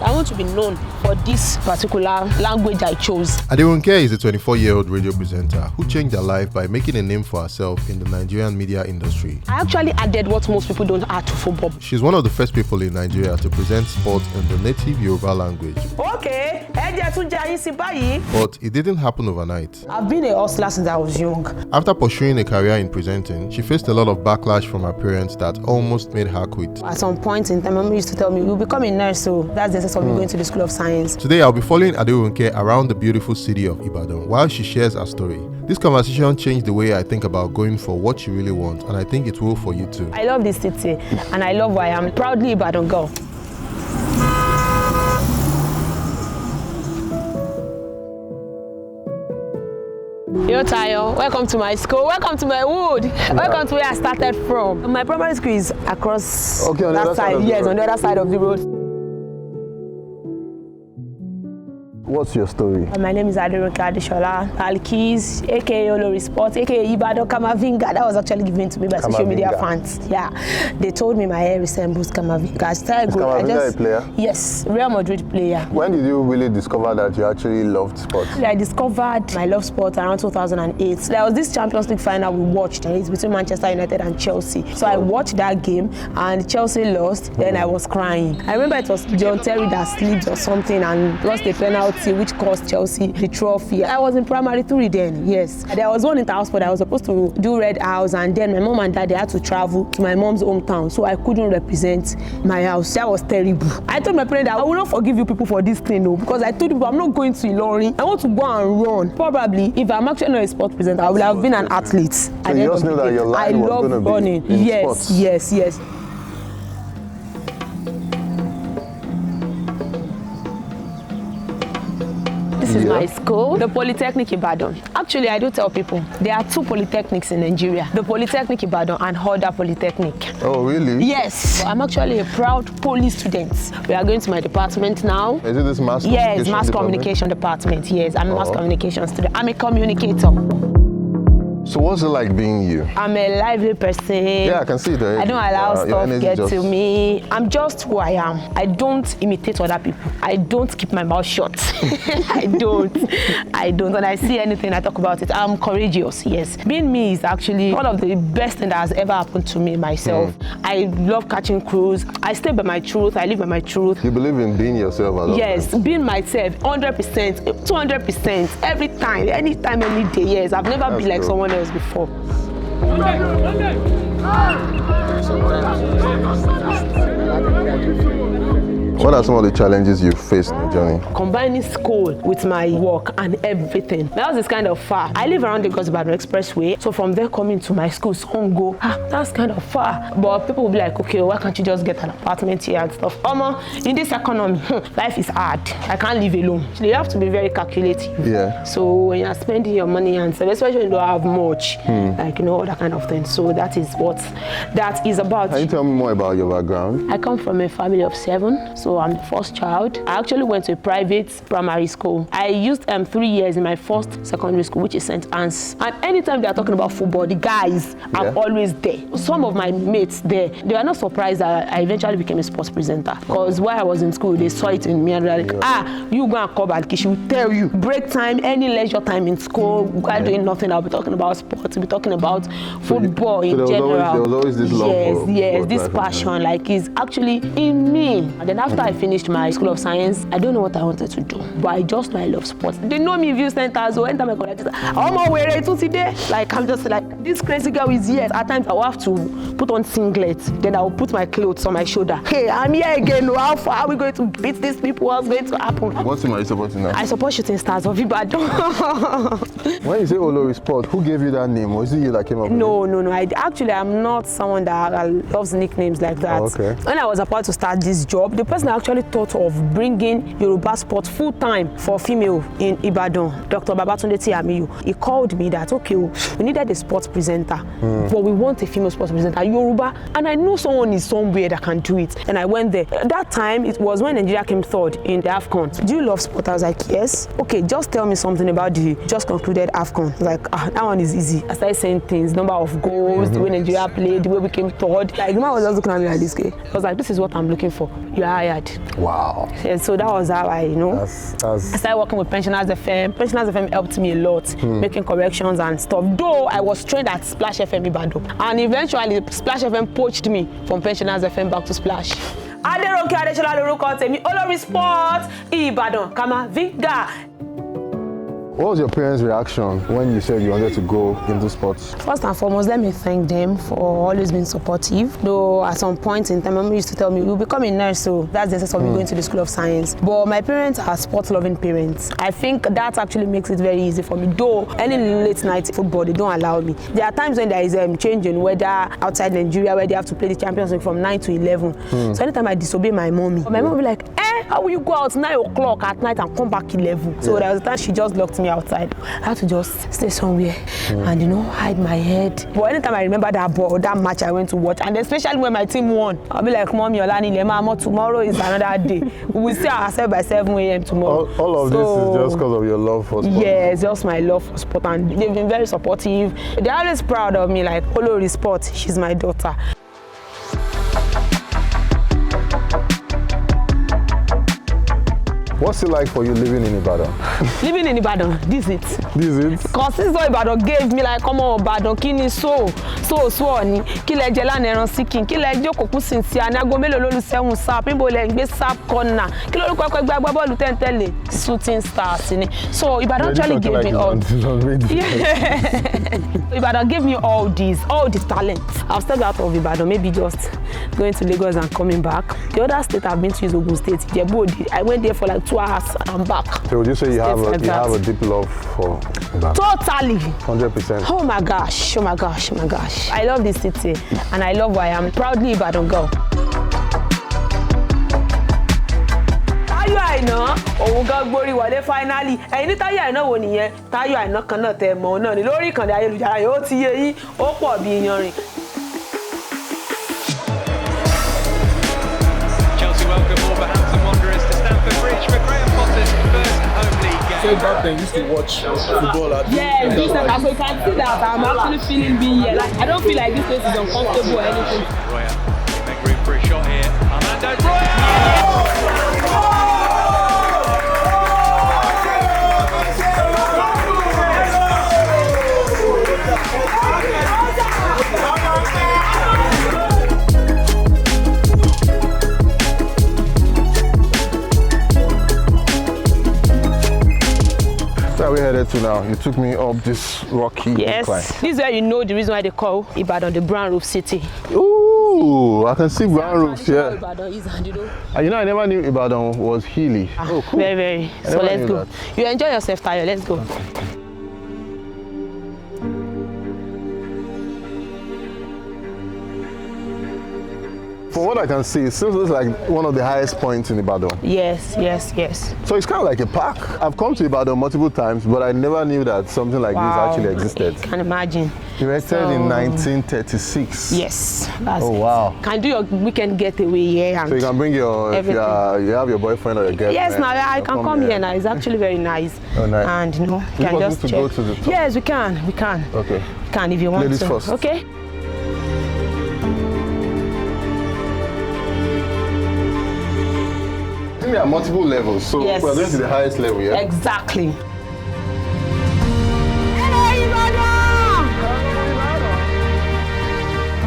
I want to be known for this particular language I chose. Aderonke is a 24-year-old radio presenter who changed her life by making a name for herself in the Nigerian media industry. I actually added what most people don't add to football. She's one of the first people in Nigeria to present sports in the native Yoruba language. Okay, but it didn't happen overnight. I've been a hustler since I was young. After pursuing a career in presenting, she faced a lot of backlash from her parents that almost made her quit. At some point in time, my mom used to tell me, you'll become a nurse, so that's the essence of me going to the School of Science. Today, I'll be following Aderonke around the beautiful city of Ibadan while she shares her story. This conversation changed the way I think about going for what you really want, and I think it will for you too. I love this city, and I love who I am. Proudly Ibadan girl. Yo Tayo, welcome to my school, welcome to my wood, welcome to where I started from. My primary school is across on that side, yes, on the other side of the road. What's your story? My name is Aderonke Adeshola Alkis, aka Olori Sport, aka Ibadan Kamavinga. That was actually given to me by social media fans. Yeah, they told me my hair resembles Kamavinga. Is Kamavinga a player? Yes, Real Madrid player. When did you really discover that you actually loved sports? I discovered my love sport around 2008. There was this Champions League final we watched, and it's between Manchester United and Chelsea. So I watched that game, and Chelsea lost. Then I was crying. I remember it was Tertiary that slipped or something and lost a penalty, which cost Chelsea the trophy. I was in primary 3 then, yes. There was one inter-house sport I was supposed to do Red House, and then my mom and dad, they had to travel to my mom's hometown, so I couldn't represent my house. That was terrible. I told my parents that I will not forgive you people for this thing, no, because I told people I'm not going to Ilorin. I want to go and run. Probably, if I'm actually not a sport presenter, I would have been an athlete. So you just knew that your life was going to be running. Yes, yes, yes. This is my school, the Polytechnic Ibadan. Actually, I do tell people there are 2 polytechnics in Nigeria, the Polytechnic Ibadan and Hoda Polytechnic. Oh, really? Yes. I'm actually a proud poly student. We are going to my department now. Is it this mass communication? Yes, mass communication department. Yes, I'm a mass communication student. I'm a communicator. So what's it like being you? I'm a lively person. Yeah, I can see that. I don't allow stuff to get to me. I'm just who I am. I don't imitate other people. I don't keep my mouth shut. I don't. When I see anything, I talk about it. I'm courageous, yes. Being me is actually one of the best things that has ever happened to me myself. I love catching crews. I stay by my truth. I live by my truth. You believe in being yourself? Yes, being myself, 100%, 200%, every time, anytime, any day, yes. I've never been like someone else before. What are some of the challenges you faced in the journey? Combining school with my work and everything. My house is kind of far. I live around the Ibadan Expressway, so from there coming to my school, some go, that's kind of far. But people will be like, okay, why can't you just get an apartment here and stuff? In this economy, life is hard. I can't live alone. So you have to be very calculative. Yeah. So when you're spending your money and stuff, especially when you don't have much, like, all that kind of thing. So that is what that is about. Can you tell me more about your background? I come from a family of 7, so I'm the first child. I actually went to a private primary school. I used 3 years in my first secondary school, which is St. Anne's. And anytime they are talking about football, the guys are always there. Some of my mates there, they were not surprised that I eventually became a sports presenter. Because while I was in school, they saw it in me and they're like, you go and call back, she will tell you. Break time, any leisure time in school, while doing nothing, I'll be talking about sports, I'll be talking about football in general. There was always this love for this passion, like, is actually in me. And then after I finished my School of Science, I don't know what I wanted to do, but I just know I love sports. They know me view centers, so anytime I go, I'm not wearing it today. Like, I'm just like, this crazy girl is here. At times I will have to put on singlet, then I will put my clothes on my shoulder. Hey, I'm here again. How far are we going to beat these people? What's going to happen? What team are you supporting now? I support Shooting Stars of Ibadan. When you say Olori Sport, who gave you that name? Was it you that came up with it? No. I'm not someone that loves nicknames like that. Oh, okay. When I was about to start this job, the person actually thought of bringing Yoruba sport full-time for female in Ibadan, Dr. Babatunde Tiamiyu. He called me that, okay, we needed a sports presenter, but we want a female sports presenter, Yoruba, and I know someone is somewhere that can do it. And I went there. At that time, it was when Nigeria came 3rd in the AFCON. Do you love sport? I was like, yes. Okay, just tell me something about the just concluded AFCON. Like, that one is easy. I started saying things, number of goals, the way Nigeria played, the way we came 3rd. Like, the man was just looking at me like this, okay? I was like, this is what I'm looking for. Yeah, retired. Wow. Yeah, so that was how I, I That's started working with Pensioners FM. Pensioners FM helped me a lot, making corrections and stuff. Though I was trained at Splash FM Ibadan, and eventually Splash FM poached me from Pensioners FM back to Splash. Aderonke Adeshola lorúkọ tèmi, olórí sport Ibadan Kama Viga. What was your parents' reaction when you said you wanted to go into sports? First and foremost, let me thank them for always being supportive. Though at some point in time, my mom used to tell me, you'll become a nurse, so that's the essence of me going to the School of Science. But my parents are sport-loving parents. I think that actually makes it very easy for me. Though any late night football, they don't allow me. There are times when there is change in weather outside Nigeria where they have to play the Champions League from 9 to 11. So anytime I disobey my mommy, my mom will be like, how will you go out 9 o'clock at night and come back 11? So there was a time she just locked me outside. I had to just stay somewhere and hide my head. But anytime I remember that ball, that match I went to watch, and especially when my team won, I'll be like, Mommy, Olani, Lemamo, tomorrow is another day. We will see ourselves by 7 a.m. tomorrow. All of this is just because of your love for sport? Yes, just my love for sport, and they've been very supportive. They're always proud of me, like, Olori Sport, she's my daughter. What's it like for you living in Ibadan? Living in Ibadan, this is it. This is it? Because this is what Ibadan gave me, like, come on, Ibadan, kini so ni, kile jela neron sikin, kile joko sincere, na go melo lolu 7 sap, imbo le ngbe sap corner, kilo lu kwekwe gba ball tentele, shooting stars ni. So Ibadan actually gave me all. Ibadan gave me all this talent. I've stepped out of Ibadan, maybe just going to Lagos and coming back. The other state I've been to is Ogun State. I went there for like 2 hours and I'm back. So would you say you have a deep love for Ibadan? Totally. 100%. Oh my gosh. I love this city and I love where I am. Proudly Ibadan girl. Tayo Aina, òun gan gbórí wọlé finally. Ẹ̀yin ní Tayo Aina wo nìyẹn? Tayo Aina kan náà tẹ́ mọ̀ náà ni lórí ìkànnì ayélujára yóò ti yé yín, ó pọ̀ bí iyanrìn. So back then, you used to watch football at yes, this time, so you can see that I'm actually feeling being here. Like, I don't feel like this place is uncomfortable or anything. Roya, make room for a shot here. Armando Roya! Where are we headed to now? You took me up this rocky incline. This is where you know the reason why they call Ibadan the brown roof city. Ooh, I can see brown roofs here. Ibadan is, and And I never knew Ibadan was hilly. Oh, cool. Very, very. So let's go. You enjoy yourself, Tayo. Let's go. From what I can see, it seems like one of the highest points in Ibadan. Yes. So it's kind of like a park. I've come to Ibadan multiple times, but I never knew that something like this actually existed. You can imagine. Erected in 1936. Yes. That's Oh, wow. Can do your weekend getaway here. And So you can bring your, if you have your boyfriend or your girlfriend. yes, now I can come here now. It's actually very nice. Oh, nice. And you can want just me to check. go to the top? Yes, we can. Okay. We can if you want Ladies to. first. Okay. I think there are multiple levels, so Yes. we're going to the highest level, yeah? Exactly.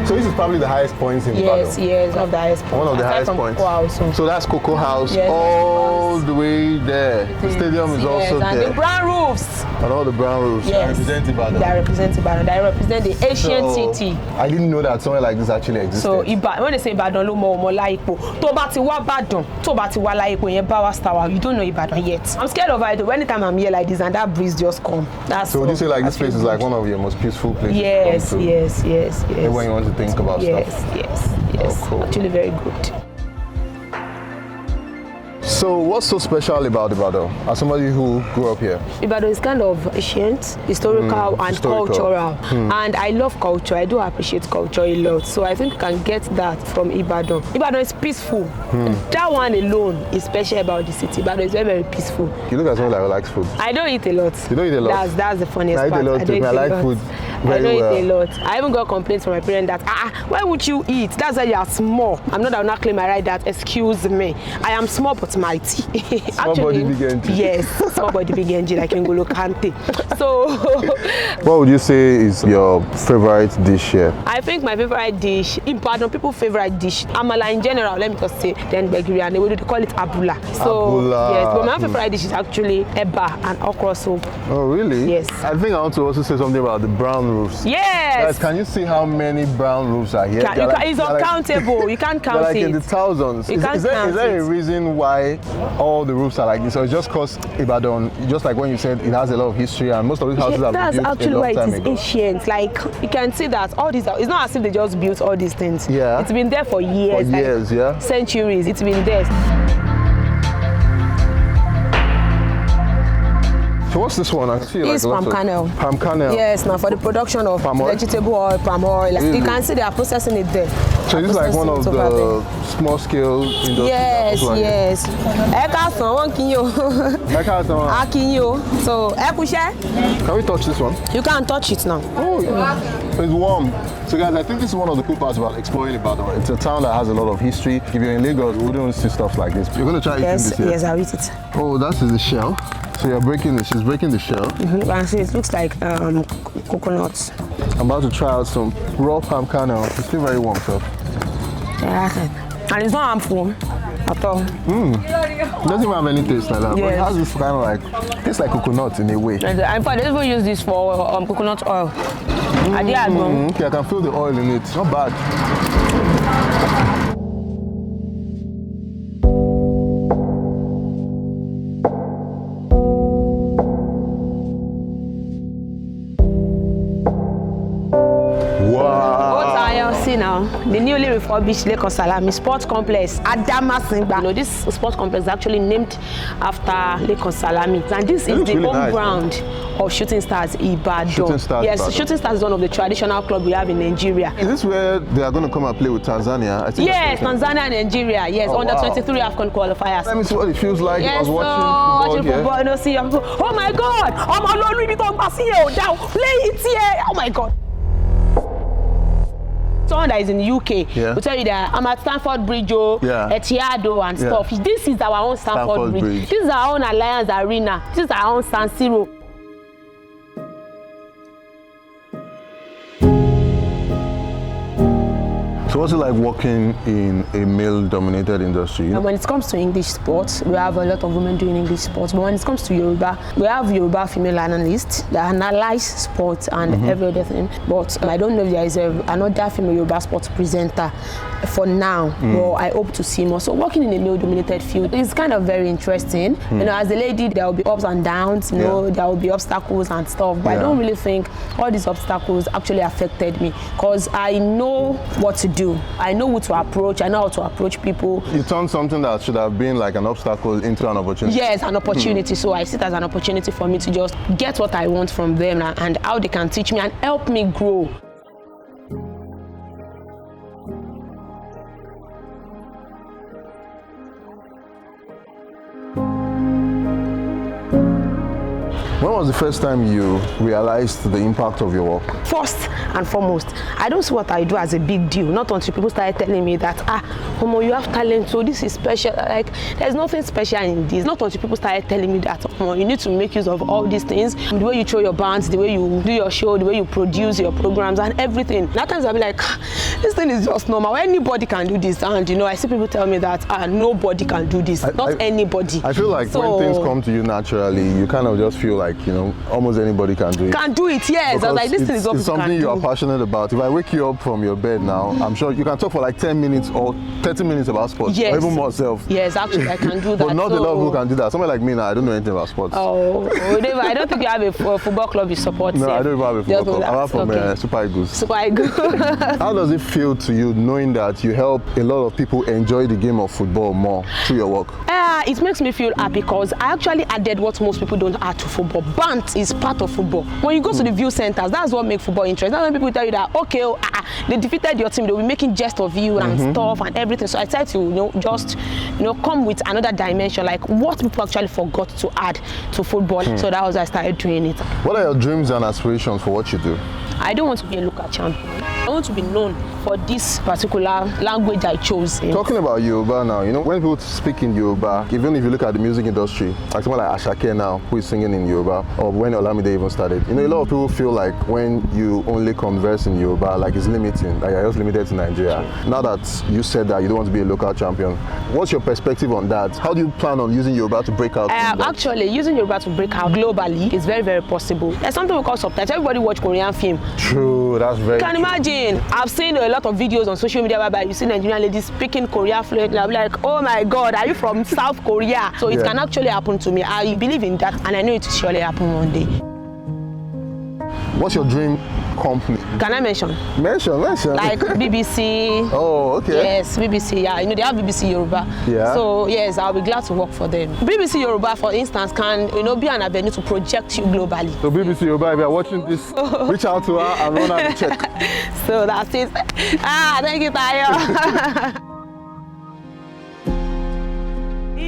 So this is probably the highest point in Ibadan. Yes, one of the highest points. One of the Aside highest from points. Cocoa House, so. So that's Cocoa House Yes, all the way there. The stadium is also and there. the brown roofs. And all the brown roofs Yes. represent Ibadan. They represent Ibadan. They represent the ancient So, city. I didn't know that somewhere like this actually existed. So when they say Ibadan ló mọ ọmọ Láìpò, tó bá ti wá Ìbàdàn, tó bá ti wá Láìpò yẹn Bowers Tower, you don't know Ibadan yet. I'm scared of it. Anytime I'm here like this and that breeze just come. That's So would you say like this actually place is like good. one of your most peaceful places Yes, to come to? yes. When you want to think about Yes. stuff. Yes. Oh, cool. Actually very good. So what's so special about Ibadan as somebody who grew up here? Ibadan is kind of ancient, historical, and cultural. And I love culture. I do appreciate culture a lot. So I think you can get that from Ibadan. Ibadan is peaceful. That one alone is special about the city. Ibadan is very, very peaceful. You look at someone that likes food. I don't eat a lot. You don't eat a lot? That's the funniest part. I eat a lot too. I like food very well. I don't eat a lot. I even got complaints from my parents that, why would you eat? That's why you are small. I will not claim my right that, excuse me. I am small but mighty. Small body, big engine. Yes, small body, big engine like N'Golo Kante. So, what would you say is your favorite dish here? I think my favorite dish, Ibadan people's favorite dish, amala in general, let me just say, then begiri, and they call it abula. So, yes, but my favorite dish is actually eba and okra soup. Oh, really? Yes. I think I want to also say something about the brown roofs. Yes. Guys, can you see how many brown roofs are here? It's uncountable. You can't count like it. In the thousands. Is there a reason why all the roofs are like this? Or it's just because Ibadan, just like when you said it has a lot of history and most of these houses have been built actually a long why time it is ago. ancient. Like, you can see that all these, it's not as if they just built all these things. Yeah. It's been there for years. For years, yeah. Centuries. It's been there. So what's this one? I see This like palm kernel. Palm kernel. Yes, now for the production of vegetable oil, palm oil. Like, you can see they are processing it there. So this is like one of the small scale industries. Yes, yes. So, can we touch this one? You can't touch it now. Oh, yeah. It's warm. So guys, I think this is one of the cool parts about exploring Ibadan. It's a town that has a lot of history. If you're in Lagos, we wouldn't see stuff like this. You're going to try eating this here? Yes, I'll eat it. Oh, that is the shell. So you're breaking this. She's breaking the shell. You can see it looks like coconuts. I'm about to try out some raw palm kernel. It's still very warm, so. Yeah, and it's not harmful at all. It doesn't even have any taste like that. Yes. But it has this kind of like, tastes like coconut in a way. In fact, they even use this for coconut oil. Okay, I can feel the oil in it. Not bad. Now, the newly refurbished Lagos Salami Sports Complex, Adamasingba. You know, this sports complex is actually named after Lagos Salami, and this is the really home ground of Shooting Stars Ibadan. Shooting Stars, yes, Ibadan. Shooting Stars is one of the traditional clubs we have in Nigeria. Is this where they are going to come and play with Tanzania? I think yes, Tanzania and Nigeria. Yes, under 23 AFCON qualifiers. Let me see what it feels like. Yes, I was watching football. No, see, oh my God! Play it here! Oh my God! Someone that is in the UK will tell you that I'm at Stamford Bridge, Etihad and stuff. This is our own Stamford Bridge. This is our own Alliance Arena. This is our own San Siro. So what's it like working in a male-dominated industry? And when it comes to English sports, we have a lot of women doing English sports. But when it comes to Yoruba, we have Yoruba female analysts that analyze sports and every other thing. But I don't know if there is another female Yoruba sports presenter for now. But I hope to see more. So working in a male-dominated field is kind of very interesting. You know, as a lady, there will be ups and downs. You know, there will be obstacles and stuff. But I don't really think all these obstacles actually affected me because I know what to do. I know who to approach. I know how to approach people. You turned something that should have been like an obstacle into an opportunity. Yes, an opportunity. So I see it as an opportunity for me to just get what I want from them and how they can teach me and help me grow. When was the first time you realized the impact of your work? First and foremost, I don't see what I do as a big deal. Not until people started telling me that, Homo, you have talent, so this is special. Like, there's nothing special in this. Not until people started telling me that, Homo, you need to make use of all these things. The way you throw your bands, the way you do your show, the way you produce your programs and everything. At times I'll be like, this thing is just normal. Anybody can do this. And, you know, I see people tell me that, nobody can do this. Not anybody. I feel like when things come to you naturally, you kind of just feel like like, you know, almost anybody can do it. Can do it, yes. I was like, this thing is what it's people something can you are do. passionate about. If I wake you up from your bed now, I'm sure you can talk for like 10 minutes or 30 minutes about sports, Yes. or even more self. Yes, actually, I can do that. But not a lot of people can do that. Someone like me now, I don't know anything about sports. Oh, I don't think you have a football club you support. No, I don't even have a football club. I'm from Okay. Super Eagles. Super Eagles. How does it feel to you knowing that you help a lot of people enjoy the game of football more through your work? It makes me feel happy because I actually added what most people don't add to football. Bant is part of football. When you go to the view centers, that's what makes football interesting. That's when people tell you that, okay, they defeated your team, they'll be making jest of you and stuff and everything. So I tried to, you know, just, you know, come with another dimension, like what people actually forgot to add to football. So that was why I started doing it. What are your dreams and aspirations for what you do? I don't want to be a local champion. I want to be known for this particular language I chose. Talking about Yoruba now, you know, when people speak in Yoruba, even if you look at the music industry, like someone like Ashake now, who is singing in Yoruba, or when Olamide even started, you know, a lot of people feel like when you only converse in Yoruba, like it's limiting, like you're just limited to Nigeria. Now that you said that you don't want to be a local champion, what's your perspective on that? How do you plan on using Yoruba to break out? Actually, using Yoruba to break out globally is very, very possible. There's something we call subtitles. Everybody watch Korean film. True, that's very You can true. imagine, I've seen a lot of videos on social media whereby you see Nigerian ladies speaking Korean fluently. I'll be like, oh my God, are you from South Korea? So it can actually happen to me. I believe in that and I know it will surely happen one day. What's your dream company? Can I mention? Mention. Like BBC. Oh, okay. Yes, BBC, yeah. You know, they have BBC Yoruba. Yeah. So, yes, I'll be glad to work for them. BBC Yoruba, for instance, can, you know, be an avenue to project you globally. So BBC Yoruba, if you're watching this, reach out to her and run her the check. So that's it. Thank you, Tayo.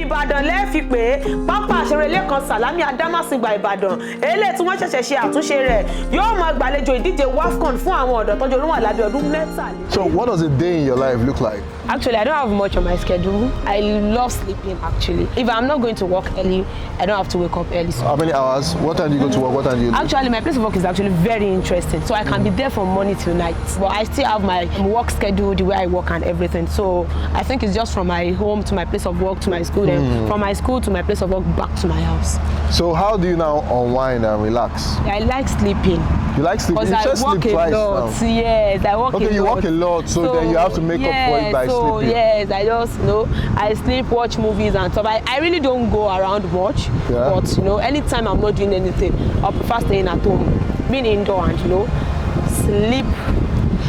Ìbàdàn lẹ́ẹ̀fi pé pápá àṣẹrẹ Lẹ́kan Sàlámì Adámàsìngbà Ìbàdàn eléyìí tí wọ́n ṣẹ̀ṣẹ̀ ṣe àtúnṣe rẹ̀ yóò máa gbàlejò ìdíje WAFCON fún àwọn ọ̀dọ́ tọ́jú orí wọn lábẹ́ ọdún mẹ́tàlélógún. So what does a day in your life look like? Actually, I don't have much on my schedule. I love sleeping actually. If I'm not going to work early, I don't have to wake up early. So How many hours? What time do you go to work? What time do you leave? actually, my place of work is actually very interesting. So I can be there from morning till night. But I still have my work schedule, the way I work and everything. So I think it's just from my home to my place of work to my school, then from my school to my place of work back to my house. So how do you now unwind and relax? I like sleeping. You like sleeping? Because You I just work sleep a twice lot. now. Yes, I work a lot. Okay, you work a lot, so then you have to make up for it by sleeping. Yes, I just, you know, I sleep, watch movies and stuff. I really don't go around much. Yeah. But, you know, anytime I'm not doing anything, I prefer staying at home, being indoor and, you know, sleep.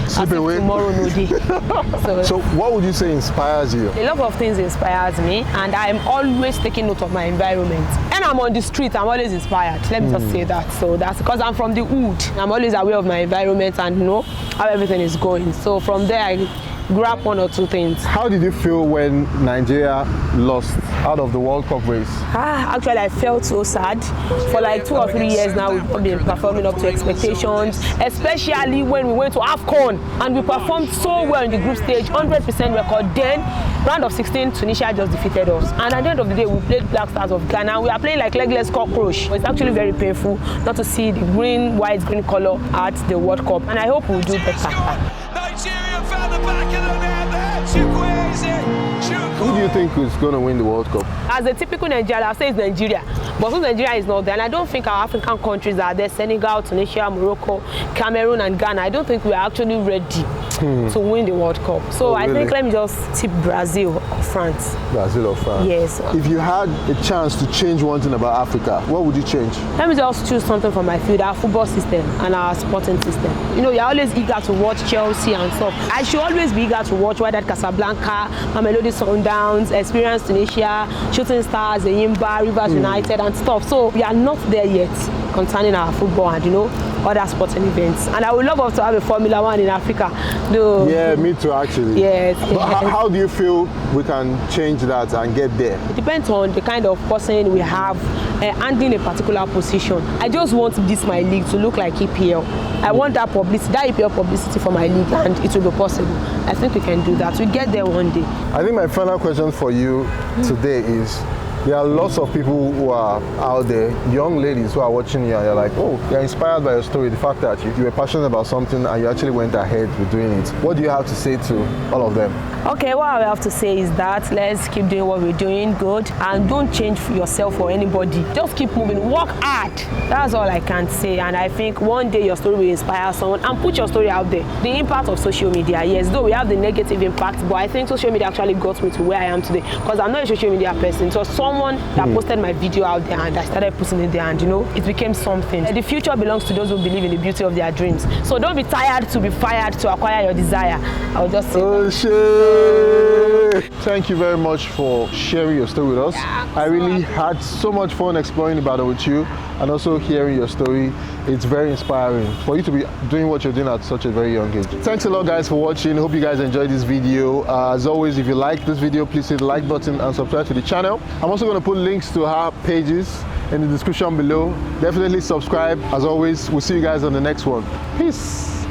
Sleep as if away. tomorrow no day. So what would you say inspires you? A lot of things inspires me, and I'm always taking note of my environment. And I'm on the street, I'm always inspired. Let me just say that. So that's because I'm from the hood. I'm always aware of my environment and know how everything is going. So from there, I grab one or two things. How did you feel when Nigeria lost out of the World Cup race? Actually, I felt so sad. For like 2 or 3 years now, we've been performing up to expectations, especially when we went to AFCON and we performed so well in the group stage, 100% record. Then, round of 16, Tunisia just defeated us. And at the end of the day, we played Black Stars of Ghana. We are playing like legless cockroach. It's actually very painful not to see the green, white, green color at the World Cup. And I hope we'll do better. Nigeria found the back of the net there. Chukwueze. Who do you think is going to win the World Cup? As a typical Nigerian, I'll say it's Nigeria. But since Nigeria is not there, and I don't think our African countries are there, Senegal, Tunisia, Morocco, Cameroon and Ghana, I don't think we are actually ready to win the World Cup. So I think let me just tip Brazil or France. Brazil or France? Yes. If you had a chance to change one thing about Africa, what would you change? Let me just choose something from my field, our football system and our sporting system. You know, you're always eager to watch Chelsea and stuff. I should always be eager to watch Wydad Casablanca, Mamelodi Sundowns, Experience Tunisia, Shooting Stars, Eyimba, Rivers United and stuff. So we are not there yet concerning our football and, you know, other sporting events. And I would love to have a Formula One in Africa. Though, Yeah, me too actually. Yes. But how do you feel we can change that and get there? It depends on the kind of person we have handling a particular position. I just want this my league to look like EPL. I want that publicity, that EPL publicity for my league, and it will be possible. I think we can do that. We'll get there one day. I think my final question for you today is, There are lots of people who are out there, young ladies who are watching you and you're like, oh, you're inspired by your story, the fact that you were passionate about something and you actually went ahead with doing it. What do you have to say to all of them? Okay, what I have to say is that let's keep doing what we're doing good and don't change for yourself or anybody. Just keep moving, work hard. That's all I can say, and I think one day your story will inspire someone, and put your story out there. The impact of social media, yes, though we have the negative impact, but I think social media actually got me to where I am today, because I'm not a social media person. So someone that posted my video out there and I started putting it there, and you know, it became something. The future belongs to those who believe in the beauty of their dreams. So don't be tired to be fired to acquire your desire. I'll just say Thank you very much for sharing your story with us. Yeah, I really had so much fun exploring Ibadan with you and also hearing your story. It's very inspiring for you to be doing what you're doing at such a very young age. Thanks a lot, guys, for watching. Hope you guys enjoyed this video. As always, if you like this video, please hit the like button and subscribe to the channel. I'm also going to put links to her pages in the description below. Definitely subscribe. As always, we'll see you guys on the next one. Peace.